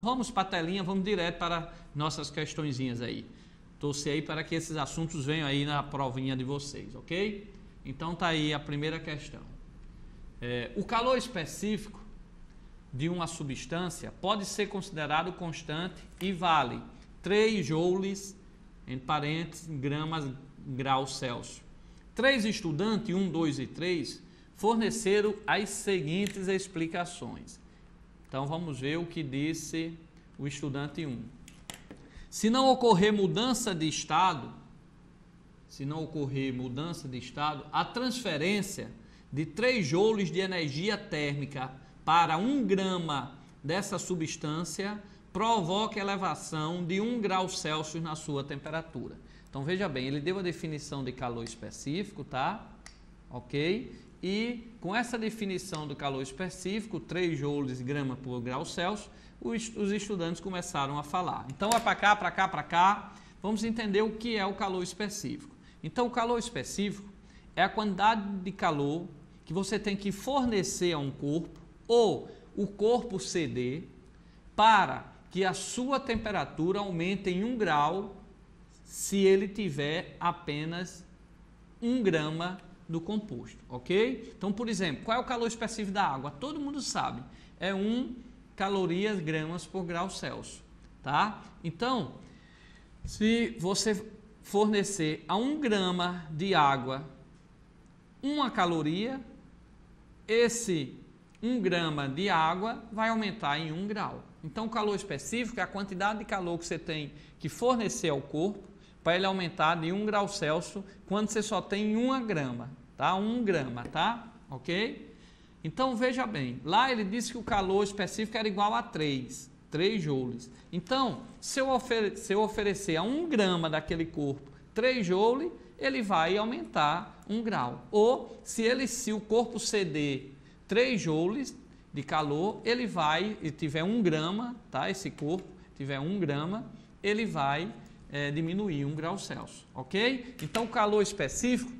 Vamos para a telinha, vamos direto para nossas questõezinhas aí. Torcer aí para que esses assuntos venham aí na provinha de vocês, ok? Então tá aí a primeira questão. O calor específico de uma substância pode ser considerado constante e vale 3 joules, em parênteses, gramas, graus Celsius. 3 estudantes, 1, 2 e 3, forneceram as seguintes explicações. Então vamos ver o que disse o estudante 1. Se não ocorrer mudança de estado, a transferência de 3 joules de energia térmica para 1 grama dessa substância provoca elevação de 1 grau Celsius na sua temperatura. Então veja bem, ele deu a definição de calor específico, tá? Ok? E com essa definição do calor específico, 3 joules grama por grau Celsius, os estudantes começaram a falar. Então é para cá, para cá, para cá. Vamos entender o que é o calor específico. Então o calor específico é a quantidade de calor que você tem que fornecer a um corpo ou o corpo ceder para que a sua temperatura aumente em 1 grau se ele tiver apenas 1 grama do composto, ok? Então, por exemplo, qual é o calor específico da água? Todo mundo sabe, é 1 calorias gramas por grau Celsius, tá? Então, se você fornecer a 1 grama de água 1 caloria, esse 1 grama de água vai aumentar em 1 grau. Então, o calor específico é a quantidade de calor que você tem que fornecer ao corpo para ele aumentar de 1 grau Celsius quando você só tem 1 grama, tá? 1 grama, tá? Ok? Então, veja bem, lá ele disse que o calor específico era igual a 3 joules. Então, se eu oferecer a 1 grama daquele corpo 3 joules, ele vai aumentar 1 grau. Ou, se o corpo ceder 3 joules de calor, ele tiver 1 grama, tá? Esse corpo tiver 1 grama, ele vai diminuir 1 grau Celsius, ok? Então, o calor específico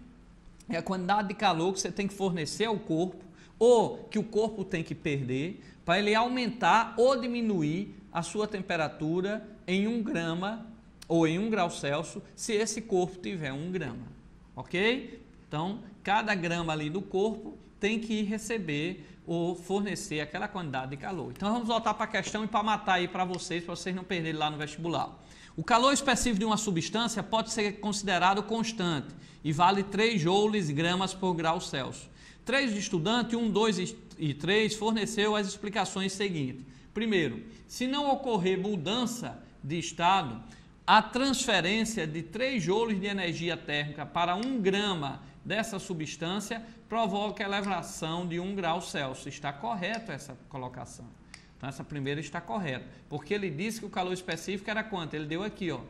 é a quantidade de calor que você tem que fornecer ao corpo ou que o corpo tem que perder para ele aumentar ou diminuir a sua temperatura em 1 grama ou em 1 grau Celsius se esse corpo tiver 1 grama, ok? Então, cada grama ali do corpo tem que receber ou fornecer aquela quantidade de calor. Então, vamos voltar para a questão e para matar aí para vocês não perderem lá no vestibular. O calor específico de uma substância pode ser considerado constante e vale 3 joules gramas por grau Celsius. 3 estudantes, 1, 2 e 3, forneceu as explicações seguintes. Primeiro, se não ocorrer mudança de estado, a transferência de 3 joules de energia térmica para 1 grama dessa substância provoca elevação de 1 grau Celsius. Está correto essa colocação. Então, essa primeira está correta, porque ele disse que o calor específico era quanto? Ele deu aqui, ó,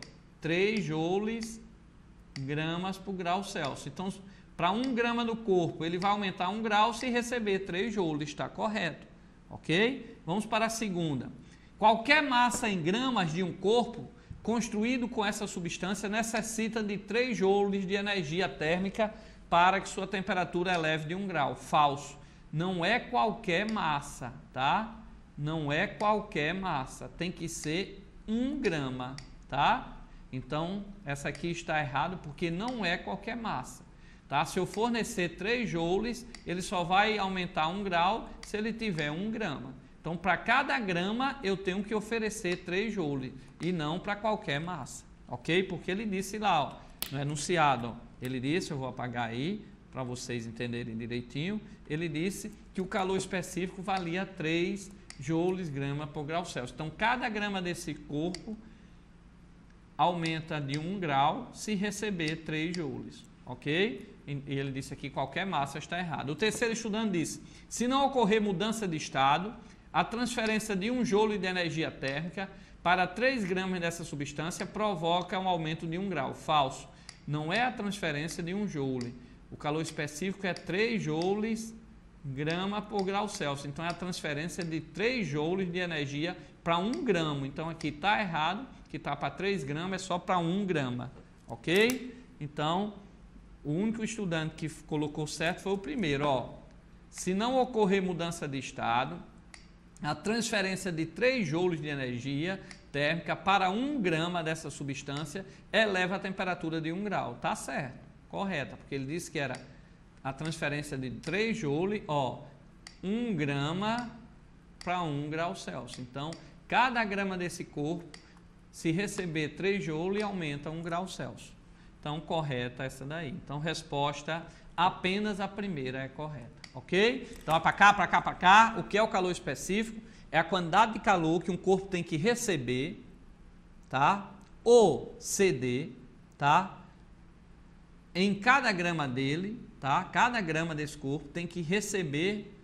3 joules gramas por grau Celsius. Então, para 1 grama do corpo, ele vai aumentar 1 grau se receber 3 joules, está correto, ok? Vamos para a segunda. Qualquer massa em gramas de um corpo construído com essa substância necessita de 3 joules de energia térmica para que sua temperatura eleve de 1 grau. Falso. Não é qualquer massa, tá? Não é qualquer massa, tem que ser 1 grama, tá? Então, essa aqui está errado porque não é qualquer massa, tá? Se eu fornecer 3 joules, ele só vai aumentar 1 grau se ele tiver 1 grama. Então, para cada grama, eu tenho que oferecer 3 joules e não para qualquer massa, ok? Porque ele disse lá, ó, no enunciado, ó, ele disse, eu vou apagar aí para vocês entenderem direitinho, ele disse que o calor específico valia 3 joules grama por grau Celsius. Então, cada grama desse corpo aumenta de 1 grau se receber 3 joules, ok? E ele disse aqui qualquer massa está errado. O terceiro estudante disse, se não ocorrer mudança de estado, a transferência de 1 joule de energia térmica para 3 gramas dessa substância provoca um aumento de 1 grau. Falso. Não é a transferência de 1 joule. O calor específico é 3 joules grama por grau Celsius. Então, é a transferência de 3 joules de energia para 1 grama. Então, aqui está errado, que está para 3 gramas, é só para 1 grama. Ok? Então, o único estudante que colocou certo foi o primeiro. Ó. Se não ocorrer mudança de estado, a transferência de 3 joules de energia térmica para 1 grama dessa substância eleva a temperatura de 1 grau. Tá certo, correta, porque ele disse que era a transferência de 3 joules, 1 grama para 1 grau Celsius. Então, cada grama desse corpo, se receber 3 joules, aumenta 1 grau Celsius. Então, correta essa daí. Então, resposta, apenas a primeira é correta. Ok? Então, é para cá, para cá, para cá. O que é o calor específico? É a quantidade de calor que um corpo tem que receber, tá? Ou ceder, tá? Em cada grama dele, tá? Cada grama desse corpo tem que receber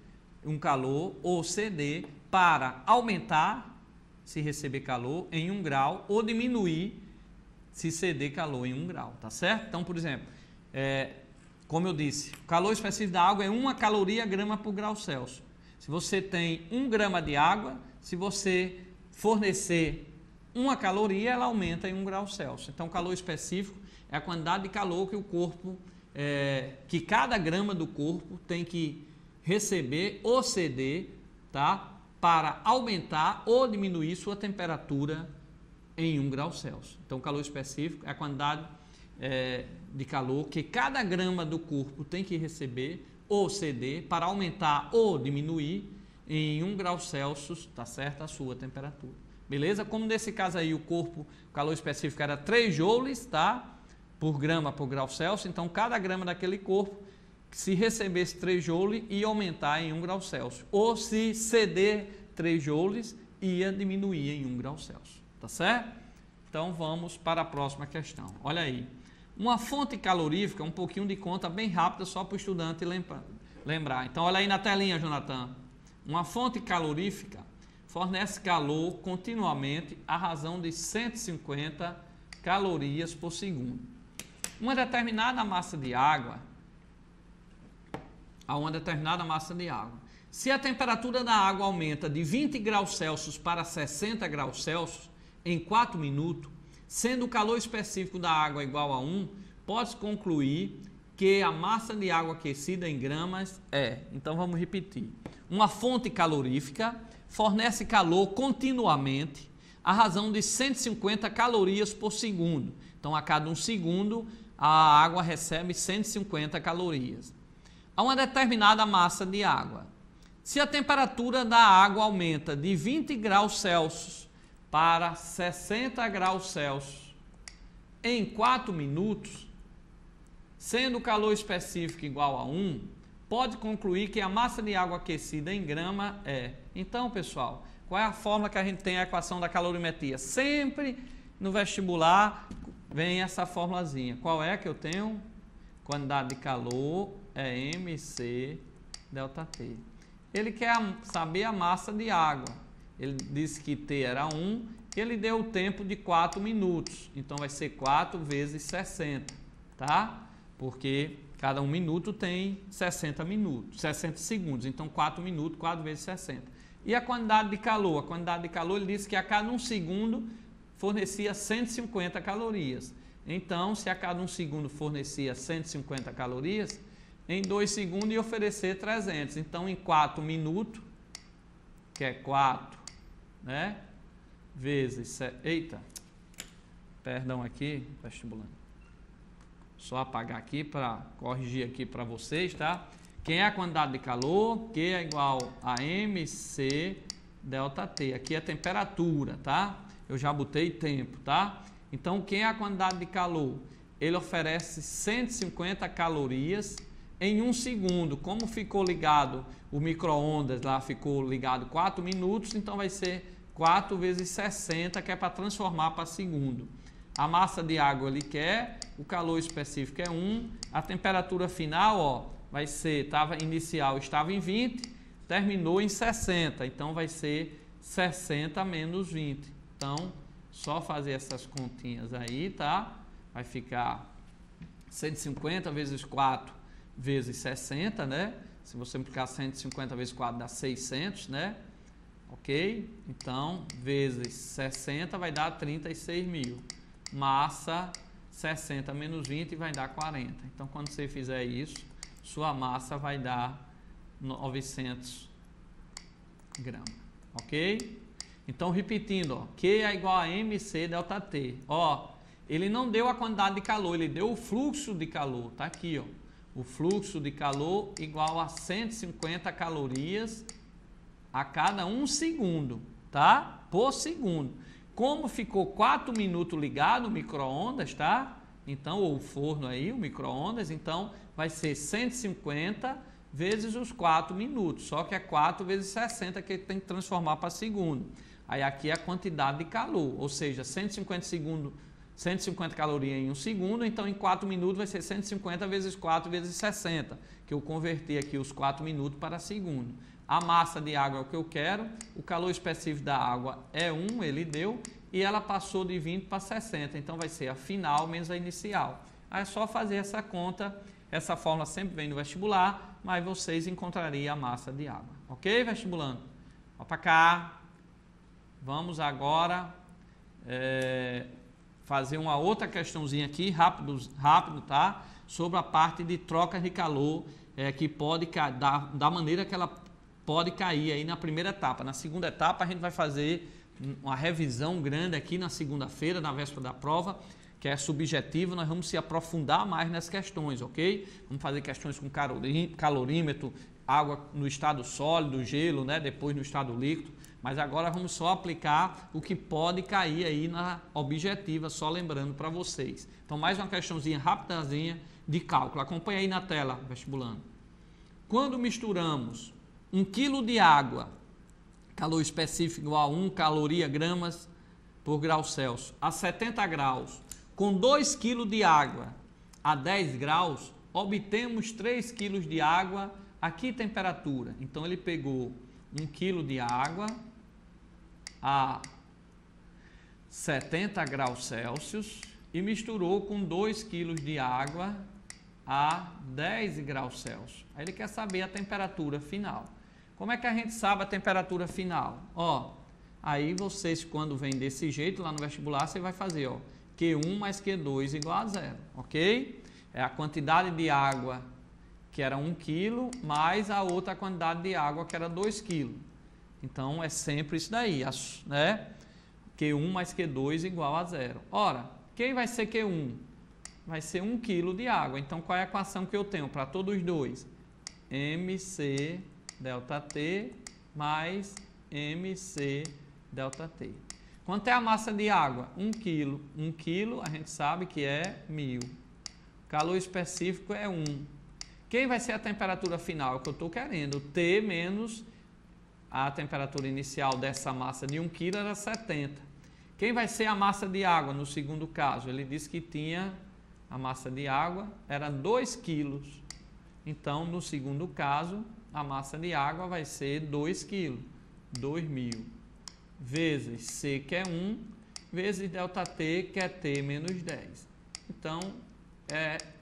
um calor ou ceder para aumentar, se receber calor, em 1 grau ou diminuir, se ceder calor em 1 grau, tá certo? Então, por exemplo, como eu disse, o calor específico da água é 1 caloria grama por grau Celsius. Se você tem 1 grama de água, se você fornecer 1 caloria, ela aumenta em 1 grau Celsius. Então, o calor específico é a quantidade de calor que o corpo, que cada grama do corpo tem que receber ou ceder, tá? Para aumentar ou diminuir sua temperatura em 1 grau Celsius. Então, o calor específico é a quantidade de calor que cada grama do corpo tem que receber ou ceder para aumentar ou diminuir em 1 grau Celsius, tá certo? A sua temperatura. Beleza? Como nesse caso aí o calor específico era 3 joules, tá? Por grama por grau Celsius, então cada grama daquele corpo, se recebesse 3 joules, ia aumentar em 1 grau Celsius. Ou se ceder 3 joules, ia diminuir em 1 grau Celsius. Tá certo? Então vamos para a próxima questão. Olha aí. Uma fonte calorífica, um pouquinho de conta bem rápida, só para o estudante lembrar. Então olha aí na telinha, Jonathan. Uma fonte calorífica fornece calor continuamente à razão de 150 calorias por segundo. Uma determinada massa de água, se a temperatura da água aumenta de 20 graus Celsius para 60 graus Celsius em 4 minutos, sendo o calor específico da água igual a 1, pode-se concluir que a massa de água aquecida em gramas então vamos repetir. Uma fonte calorífica fornece calor continuamente à razão de 150 calorias por segundo. Então, a cada 1 segundo, a água recebe 150 calorias. A uma determinada massa de água. Se a temperatura da água aumenta de 20 graus Celsius para 60 graus Celsius em 4 minutos, sendo o calor específico igual a 1, pode concluir que a massa de água aquecida em grama Então, pessoal, qual é a fórmula que a gente tem a equação da calorimetria? Sempre no vestibular vem essa formulazinha. Qual é que eu tenho? Quantidade de calor é MC delta T. Ele quer saber a massa de água. Ele disse que T era 1 e ele deu o tempo de 4 minutos. Então, vai ser 4 vezes 60, tá? Porque cada 1 minuto tem 60 segundos. Então, 4 minutos, 4 vezes 60. E a quantidade de calor? A quantidade de calor, ele disse que a cada 1 segundo fornecia 150 calorias. Então, se a cada 1 segundo fornecia 150 calorias, em 2 segundos ia oferecer 300. Então, em 4 minutos, que é 4, né? Vezes... Perdão aqui, vestibulando. Só apagar aqui para corrigir aqui para vocês, tá? Quem é a quantidade de calor? Q é igual a MC delta T. Aqui é temperatura, tá? Eu já botei tempo, tá? Então, quem é a quantidade de calor? Ele oferece 150 calorias em 1 segundo. Como ficou ligado o micro-ondas lá, ficou ligado 4 minutos, então vai ser 4 vezes 60, que é para transformar para segundo. A massa de água ele quer, o calor específico é 1, a temperatura final, vai ser, inicial estava em 20, terminou em 60, então vai ser 60 menos 20. Então, só fazer essas continhas aí, tá? Vai ficar 150 vezes 4 vezes 60, né? Se você multiplicar 150 vezes 4 dá 600, né? Ok? Então, vezes 60 vai dar 36 mil. Massa, 60 menos 20 vai dar 40. Então, quando você fizer isso, sua massa vai dar 900 gramas. ok? Então, repetindo, ó, Q é igual a MC delta T. Ó, ele não deu a quantidade de calor, ele deu o fluxo de calor. Tá aqui, ó. O fluxo de calor igual a 150 calorias a cada 1 segundo, tá? Por segundo. Como ficou 4 minutos ligado o micro-ondas, tá? Então, ou o forno aí, o micro-ondas, então vai ser 150 vezes os 4 minutos. Só que é 4 vezes 60 que tem que transformar para segundo. Aí aqui é a quantidade de calor, ou seja, 150 calorias em 1 segundo, então em 4 minutos vai ser 150 vezes 4 vezes 60, que eu converti aqui os 4 minutos para segundo. A massa de água é o que eu quero, o calor específico da água é 1, ele deu, e ela passou de 20 para 60, então vai ser a final menos a inicial. Aí é só fazer essa conta, essa fórmula sempre vem no vestibular, mas vocês encontrariam a massa de água. Ok, vestibulando? Ó para cá. Vamos agora fazer uma outra questãozinha aqui, rápido, tá? Sobre a parte de troca de calor, que pode da maneira que ela pode cair aí na primeira etapa. Na segunda etapa a gente vai fazer uma revisão grande aqui na segunda-feira, na véspera da prova, que é subjetivo, nós vamos se aprofundar mais nas questões, ok? Vamos fazer questões com calorímetro, água no estado sólido, gelo, né? Depois no estado líquido. Mas agora vamos só aplicar o que pode cair aí na objetiva, só lembrando para vocês. Então, mais uma questãozinha rapidazinha de cálculo. Acompanha aí na tela, vestibulando. Quando misturamos 1 kg de água, calor específico igual a 1 caloria gramas por grau Celsius, a 70 graus, com 2 kg de água a 10 graus, obtemos 3 kg de água a que temperatura? Então, ele pegou 1 kg de água a 70 graus Celsius e misturou com 2 kg de água a 10 graus Celsius. Aí ele quer saber a temperatura final. Como é que a gente sabe a temperatura final? Ó, aí vocês, quando vem desse jeito lá no vestibular, você vai fazer, ó, Q1 mais Q2 igual a 0, ok? É a quantidade de água que era 1 kg, mais a outra quantidade de água que era 2 kg. Então, é sempre isso daí, né? Q1 mais Q2 igual a 0. Ora, quem vai ser Q1? Vai ser 1 kg de água. Então, qual é a equação que eu tenho para todos os dois? MC delta T mais MC delta T. Quanto é a massa de água? 1 kg. 1 kg a gente sabe que é 1000. Calor específico é 1. Quem vai ser a temperatura final? É o que eu estou querendo. T menos a temperatura inicial dessa massa de 1 kg era 70. Quem vai ser a massa de água no segundo caso? Ele disse que tinha a massa de água, era 2 kg. Então, no segundo caso, a massa de água vai ser 2 kg, 2000, vezes C, que é 1, vezes ΔT, que é T menos 10. Então,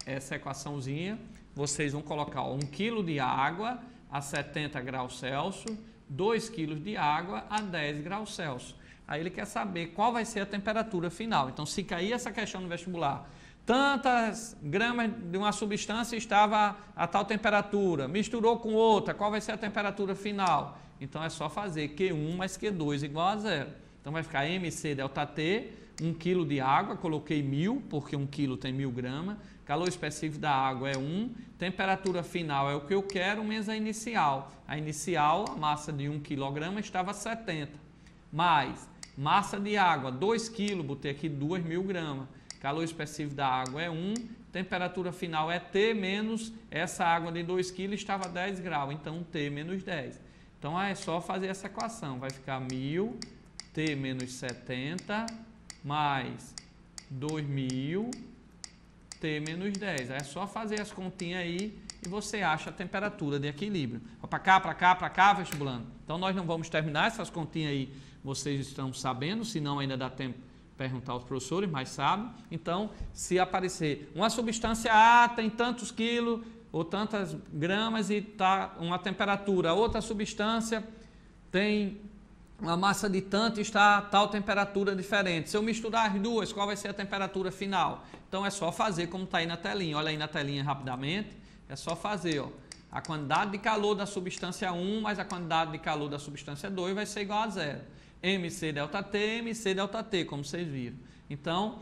essa equaçãozinha, vocês vão colocar 1 kg de água a 70 graus Celsius, 2 kg de água a 10 graus Celsius. Aí ele quer saber qual vai ser a temperatura final. Então, se cair essa questão no vestibular, tantas gramas de uma substância estava a tal temperatura, misturou com outra, qual vai ser a temperatura final? Então, é só fazer Q1 mais Q2 igual a 0. Então, vai ficar MC delta T, 1 kg de água, coloquei 1000, porque 1 kg tem 1000 gramas. Calor específico da água é 1, temperatura final é o que eu quero, menos a inicial. A inicial, a massa de 1 kg estava 70, mais massa de água, 2 kg, botei aqui 2000 gramas. Calor específico da água é 1, temperatura final é T menos, essa água de 2 kg estava 10 graus, então T menos 10. Então é só fazer essa equação, vai ficar 1000, T menos 70, mais 2000, T menos 10. É só fazer as continhas aí e você acha a temperatura de equilíbrio. Para cá, vestibulando. Então nós não vamos terminar essas continhas aí, vocês estão sabendo, senão ainda dá tempo de perguntar aos professores, mas sabem. Então, se aparecer uma substância A tem tantos quilos ou tantas gramas e está uma temperatura, outra substância tem uma massa de tanto e está a tal temperatura diferente. Se eu misturar as duas, qual vai ser a temperatura final? Então, é só fazer como está aí na telinha. Olha aí na telinha rapidamente. É só fazer, ó. a quantidade de calor da substância 1 mais a quantidade de calor da substância 2 vai ser igual a zero. MC ΔT, MC ΔT, como vocês viram. Então,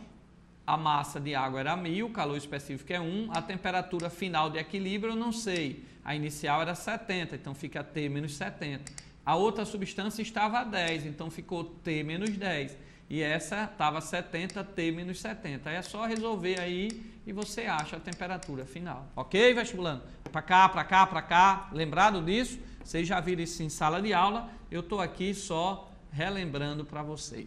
a massa de água era 1000, o calor específico é 1, a temperatura final de equilíbrio eu não sei. A inicial era 70, então fica T menos 70. A outra substância estava a 10, então ficou T menos 10. E essa estava 70, T menos 70. Aí é só resolver aí e você acha a temperatura final. Ok, vestibulando? Para cá, para cá, para cá. Lembrado disso? Vocês já viram isso em sala de aula. Eu estou aqui só relembrando para vocês.